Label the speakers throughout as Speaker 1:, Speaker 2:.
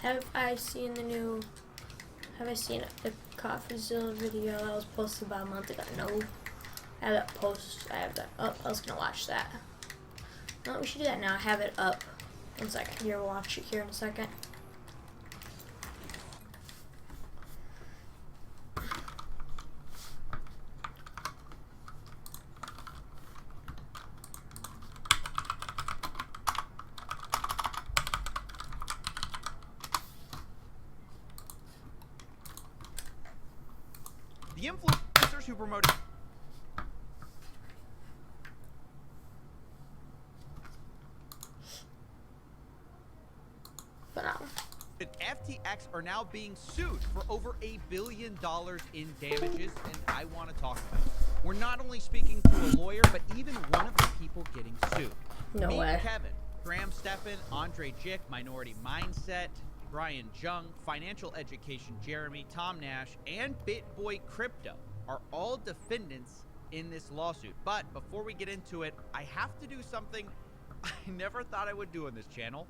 Speaker 1: Have I seen the CoffeeZilla video that was posted about a month ago? No. I have that post. I have that up. I was gonna watch that. No, we should do that now. I have it up. 1 second. Here, we'll watch it here in a second.
Speaker 2: The influencers who promoted FTX are now being sued for over $1 billion in damages, and I want to talk about it. We're not only speaking to a lawyer, but even one of the people getting sued.
Speaker 1: No way.
Speaker 2: Kevin, Graham Stephan, Andre Jick, Minority Mindset, Brian Jung, Financial Education Jeremy, Tom Nash, and BitBoy Crypto are all defendants in this lawsuit. But before we get into it, I have to do something I never thought I would do on this channel.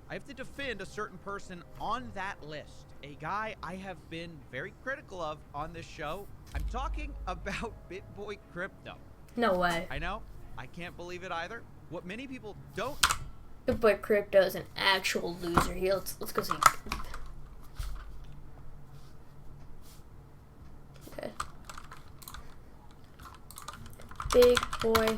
Speaker 2: I have to defend a certain person on that list, a guy I have been very critical of on this show. I'm talking about BitBoy Crypto.
Speaker 1: No way.
Speaker 2: I know, I can't believe it either. What many people don't...
Speaker 1: BitBoy Crypto is an actual loser. Here, let's go see. Okay. Big boy.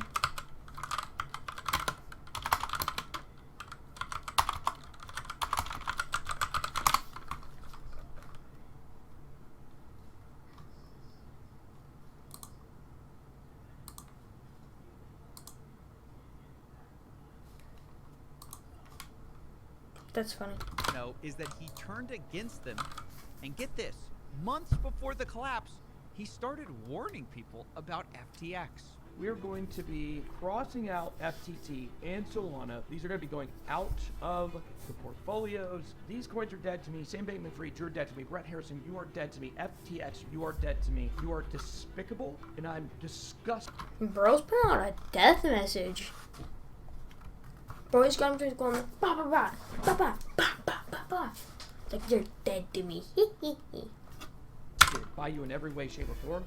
Speaker 1: That's funny.
Speaker 2: No, is that he turned against them, and get this, months before the collapse, he started warning people about FTX.
Speaker 3: We're going to be crossing out FTT and Solana. These are going to be going out of the portfolios. These coins are dead to me. Sam Bankman-Fried, you're dead to me. Brett Harrison, you are dead to me. FTX, you are dead to me. You are despicable, and I'm disgusted.
Speaker 1: Bro's putting out a death message. Bro, he's going ba ba ba ba ba ba ba ba ba. It's like, you're dead to me.
Speaker 3: By you in every way, shape, or form.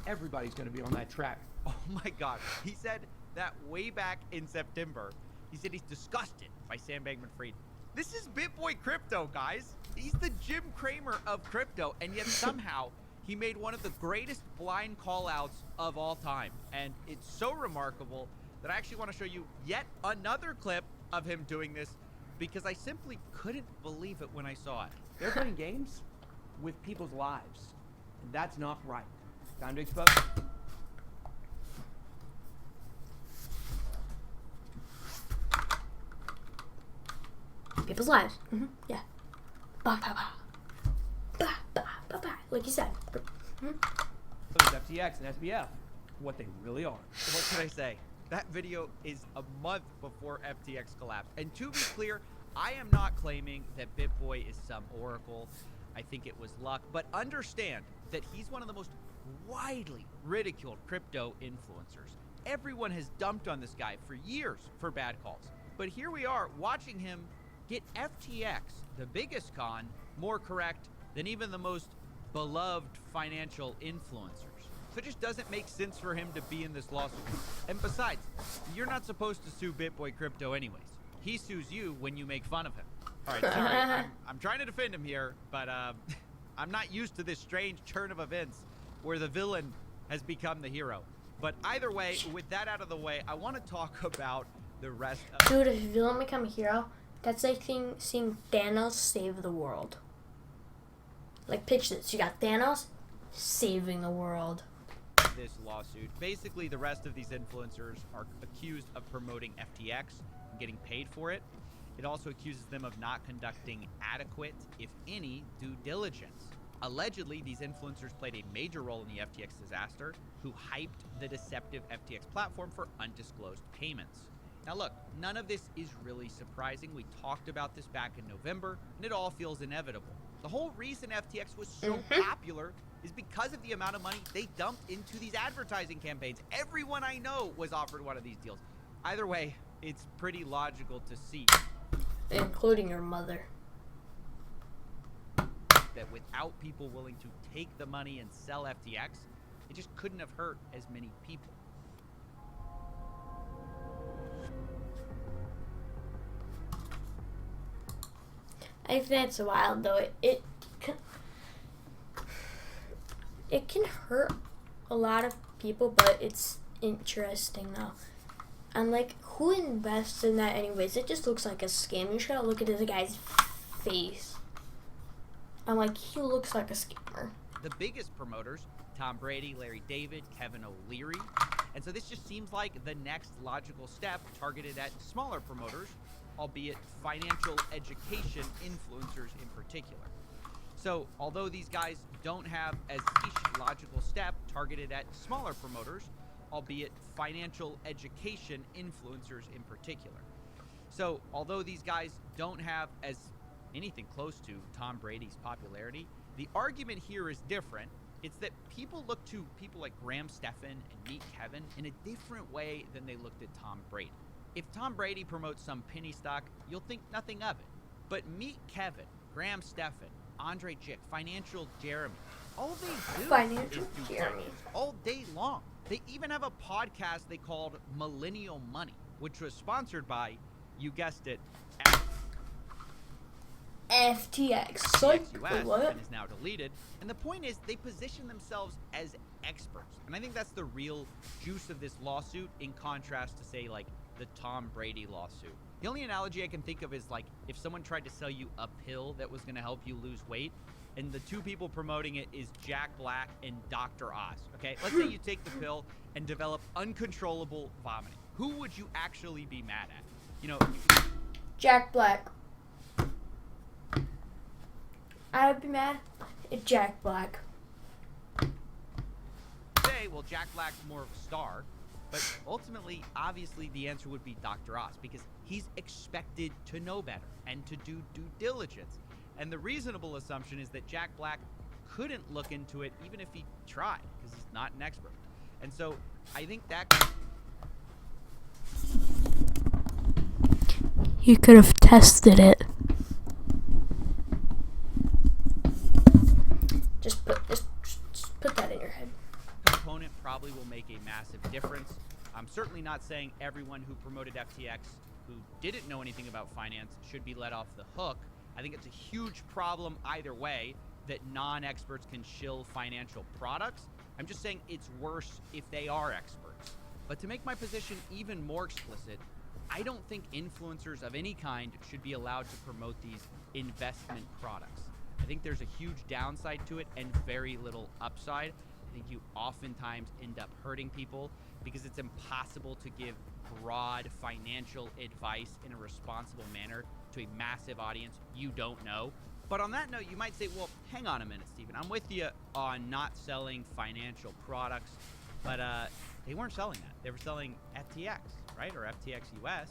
Speaker 3: Everybody's going to be on that track.
Speaker 2: Oh my God, he said that way back in September. He said he's disgusted by Sam Bankman-Fried. This is BitBoy Crypto, guys. He's the Jim Cramer of crypto, and yet somehow he made one of the greatest blind call-outs of all time. And it's so remarkable that I actually want to show you yet another clip of him doing this, because I simply couldn't believe it when I saw it.
Speaker 3: They're playing games with people's lives, and that's not right. Time to expose.
Speaker 1: People's lives. Yeah. Ba ba ba. Ba ba ba ba. Like you said.
Speaker 3: FTX and SBF, what they really are.
Speaker 2: What can I say? That video is a month before FTX collapsed. And to be clear, I am not claiming that BitBoy is some oracle. I think it was luck. But understand that he's one of the most widely ridiculed crypto influencers. Everyone has dumped on this guy for years for bad calls. But here we are watching him get FTX, the biggest con, more correct than even the most beloved financial influencers. So it just doesn't make sense for him to be in this lawsuit. And besides, you're not supposed to sue BitBoy Crypto anyways. He sues you when you make fun of him. All right, sorry, I'm trying to defend him here, but I'm not used to this strange turn of events where the villain has become the hero. But either way, with that out of the way, I want to talk about the rest of...
Speaker 1: Dude, if a villain become a hero, that's like seeing Thanos save the world. Like, picture this. You got Thanos saving the world.
Speaker 2: This lawsuit. Basically, the rest of these influencers are accused of promoting FTX and getting paid for it. It also accuses them of not conducting adequate, if any, due diligence. Allegedly, these influencers played a major role in the FTX disaster, who hyped the deceptive FTX platform for undisclosed payments. Now look, none of this is really surprising. We talked about this back in November, and it all feels inevitable. The whole reason FTX was so popular is because of the amount of money they dumped into these advertising campaigns. Everyone I know was offered one of these deals. Either way, it's pretty logical to see.
Speaker 1: Including your mother.
Speaker 2: that without people willing to take the money and sell FTX, it just couldn't have hurt as many people.
Speaker 1: I think that's wild though. It can hurt a lot of people, but it's interesting though. And like, who invests in that anyways? It just looks like a scam. You just gotta look at this guy's face. I'm like, he looks like a scammer.
Speaker 2: The biggest promoters, Tom Brady, Larry David, Kevin O'Leary. And so this just seems like the next logical step targeted at smaller promoters, albeit financial education influencers in particular. So although these guys don't have as each logical step targeted at smaller promoters, albeit financial education influencers in particular. So although these guys don't have as anything close to Tom Brady's popularity, the argument here is different. It's that people look to people like Graham Stephan and Meet Kevin in a different way than they looked at Tom Brady. If Tom Brady promotes some penny stock, you'll think nothing of it. But Meet Kevin, Graham Stephan, Andre Jick, Financial Jeremy, all they do
Speaker 1: Financial
Speaker 2: is do
Speaker 1: Jeremy.
Speaker 2: finance all day long. They even have a podcast they called Millennial Money, which was sponsored by, you guessed it,
Speaker 1: FTX. So
Speaker 2: FTX
Speaker 1: what?
Speaker 2: and is now deleted. And the point is, they position themselves as experts. And I think that's the real juice of this lawsuit, in contrast to, say, like, the Tom Brady lawsuit. The only analogy I can think of is, like, if someone tried to sell you a pill that was going to help you lose weight, and the two people promoting it is Jack Black and Dr. Oz, okay? Let's say you take the pill and develop uncontrollable vomiting. Who would you actually be mad at? You know,
Speaker 1: Jack Black. I would be mad at Jack Black.
Speaker 2: say, well, Jack Black's more of a star, but ultimately, obviously, the answer would be Dr. Oz, because he's expected to know better and to do due diligence. And the reasonable assumption is that Jack Black couldn't look into it even if he tried, because he's not an expert. And so I think that...
Speaker 1: You could have tested it. Just put that in your head.
Speaker 2: Component probably will make a massive difference. I'm certainly not saying everyone who promoted FTX who didn't know anything about finance should be let off the hook. I think it's a huge problem either way that non-experts can shill financial products. I'm just saying it's worse if they are experts. But to make my position even more explicit, I don't think influencers of any kind should be allowed to promote these investment products. I think there's a huge downside to it and very little upside. I think you oftentimes end up hurting people because it's impossible to give broad financial advice in a responsible manner to a massive audience you don't know. But on that note, you might say, well, hang on a minute, Steven. I'm with you on not selling financial products, but they weren't selling that. They were selling FTX, right? Or FTX US.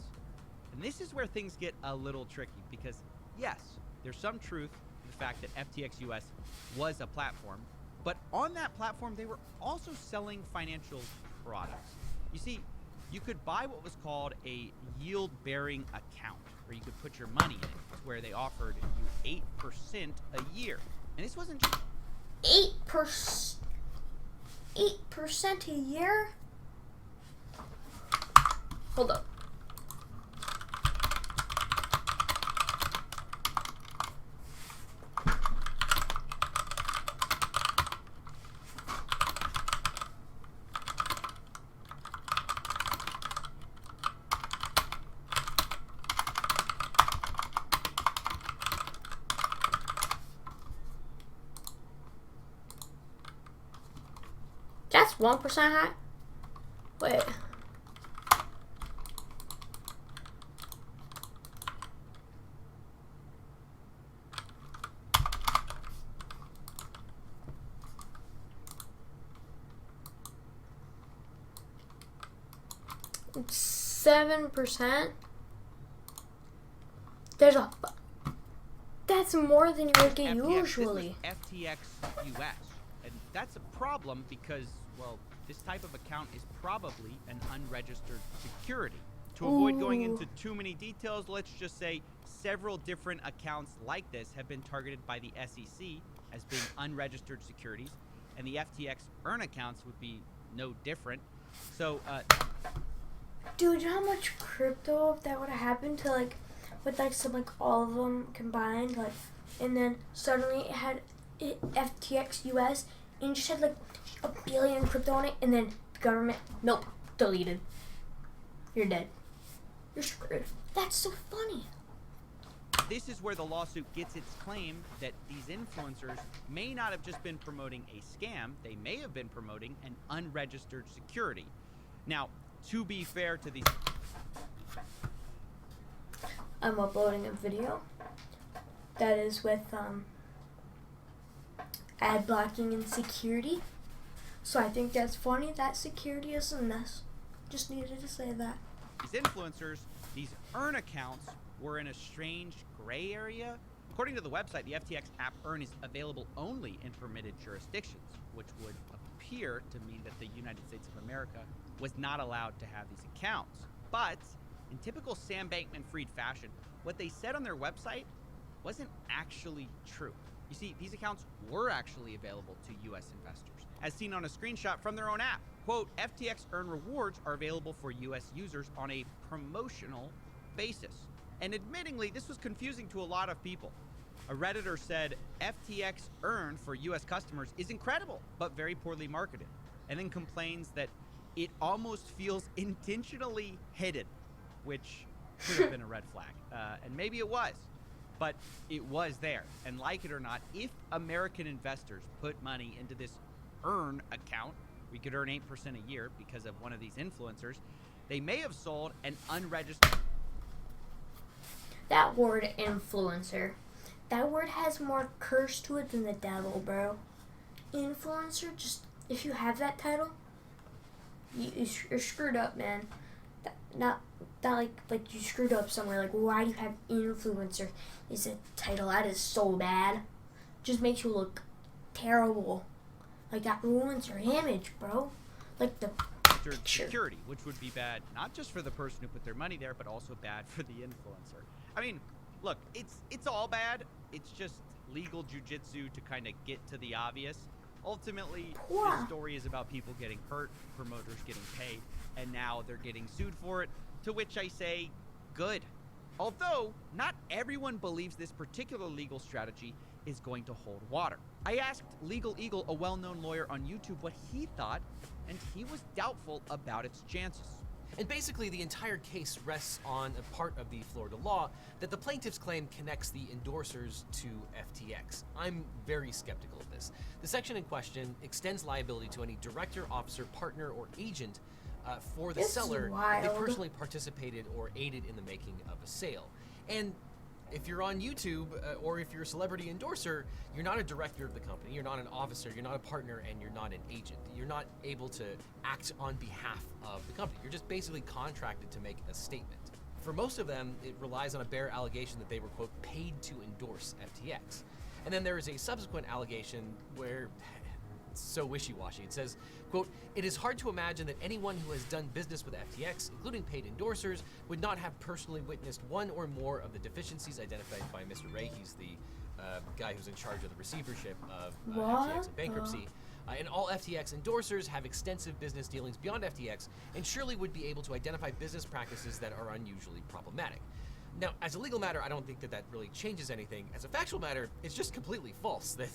Speaker 2: And this is where things get a little tricky because, yes, there's some truth to the fact that FTX US was a platform, but on that platform, they were also selling financial products. You see, you could buy what was called a yield-bearing account, where you could put your money in it, where they offered you 8% a year. And this wasn't just
Speaker 1: 8% a year? Hold up. That's 1% high? Wait. It's 7%. That's more than you would get usually.
Speaker 2: This was FTX US. And that's a problem because, well, this type of account is probably an unregistered security. To avoid going
Speaker 1: Ooh.
Speaker 2: into too many details, let's just say several different accounts like this have been targeted by the SEC as being unregistered securities, and the FTX earn accounts would be no different. So,
Speaker 1: Dude, you know how much crypto that would have happened to like, with like some like all of them combined, like, and then suddenly it had FTX US, and you just had like a billion crypto on it, and then the government, nope, deleted. You're dead. You're screwed. That's so funny.
Speaker 2: this is where the lawsuit gets its claim that these influencers may not have just been promoting a scam, they may have been promoting an unregistered security. Now, to be fair to these...
Speaker 1: I'm uploading a video that is with ad blocking and security. So I think that's funny. That security is a mess. Just needed to say that.
Speaker 2: These influencers, these earn accounts, were in a strange gray area. According to the website, the FTX app Earn is available only in permitted jurisdictions, which would appear to mean that the United States of America was not allowed to have these accounts. But in typical Sam Bankman-Fried fashion, what they said on their website wasn't actually true. You see, these accounts were actually available to U.S. investors, as seen on a screenshot from their own app. Quote, FTX Earn rewards are available for U.S. users on a promotional basis. And admittingly, this was confusing to a lot of people. A Redditor said, FTX Earn for U.S. customers is incredible, but very poorly marketed. And then complains that it almost feels intentionally hidden, which could have been a red flag. And maybe it was, but it was there. And like it or not, if American investors put money into this Earn account, we could earn 8% a year because of one of these influencers, they may have sold an unregistered...
Speaker 1: That word influencer. That word has more curse to it than the devil, bro. Influencer, just, if you have that title, you're screwed up, man. Not like you screwed up somewhere. Like, why do you have influencer? Is a title that is so bad. Just makes you look terrible. Like, that ruins your image, bro. Like the picture.
Speaker 2: security, which would be bad not just for the person who put their money there, but also bad for the influencer. I mean, look, it's all bad. It's just legal jujitsu to kind of get to the obvious. Ultimately, this story is about people getting hurt, promoters getting paid, and now they're getting sued for it, to which I say, good. Although, not everyone believes this particular legal strategy is going to hold water. I asked Legal Eagle, a well-known lawyer on YouTube, what he thought, and he was doubtful about its chances.
Speaker 4: And basically, the entire case rests on a part of the Florida law that the plaintiffs claim connects the endorsers to FTX. I'm very skeptical of this. The section in question extends liability to any director, officer, partner, or agent for the seller if they personally participated or aided in the making of a sale. And if you're on YouTube or if you're a celebrity endorser, you're not a director of the company, you're not an officer, you're not a partner, and you're not an agent. You're not able to act on behalf of the company. You're just basically contracted to make a statement. For most of them, it relies on a bare allegation that they were, quote, paid to endorse FTX. And then there is a subsequent allegation where it's so wishy-washy. It says, quote, it is hard to imagine that anyone who has done business with FTX, including paid endorsers, would not have personally witnessed one or more of the deficiencies identified by Mr. Ray. He's the guy who's in charge of the receivership of FTX in bankruptcy. And all FTX endorsers have extensive business dealings beyond FTX and surely would be able to identify business practices that are unusually problematic. Now, as a legal matter, I don't think that that really changes anything. As a factual matter, it's just completely false that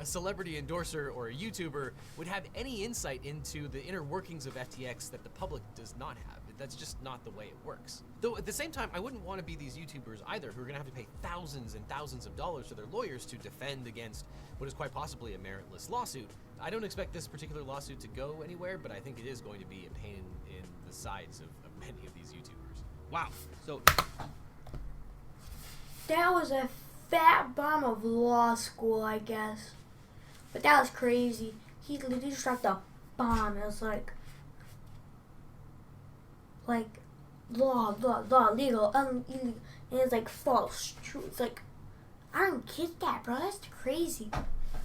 Speaker 4: a celebrity endorser or a YouTuber would have any insight into the inner workings of FTX that the public does not have. That's just not the way it works. Though at the same time, I wouldn't want to be these YouTubers either who are going to have to pay thousands and thousands of dollars to their lawyers to defend against what is quite possibly a meritless lawsuit. I don't expect this particular lawsuit to go anywhere, but I think it is going to be a pain in the sides of many of these YouTubers.
Speaker 2: Wow. So
Speaker 1: that was a fat bomb of law school, I guess. But that was crazy. He literally just dropped a bomb. It was like law, legal, illegal, and it's like false, true. It's like, I don't get that, bro. That's crazy.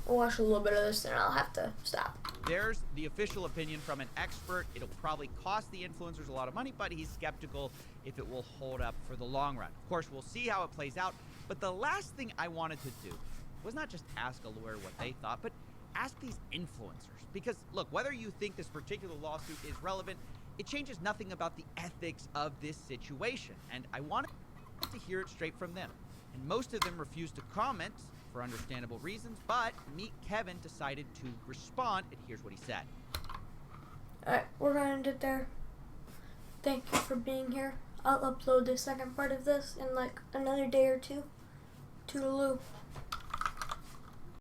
Speaker 1: I'll watch a little bit of this and I'll have to stop.
Speaker 2: There's the official opinion from an expert. It'll probably cost the influencers a lot of money, but he's skeptical if it will hold up for the long run. Of course, we'll see how it plays out. But the last thing I wanted to do was not just ask a lawyer what they thought, but ask these influencers. Because, look, whether you think this particular lawsuit is relevant, it changes nothing about the ethics of this situation. And I wanted to hear it straight from them. And most of them refused to comment for understandable reasons, but Meet Kevin decided to respond, and here's what he said.
Speaker 1: Alright, we're gonna end it there. Thank you for being here. I'll upload the second part of this in like another day or two. Toodaloo.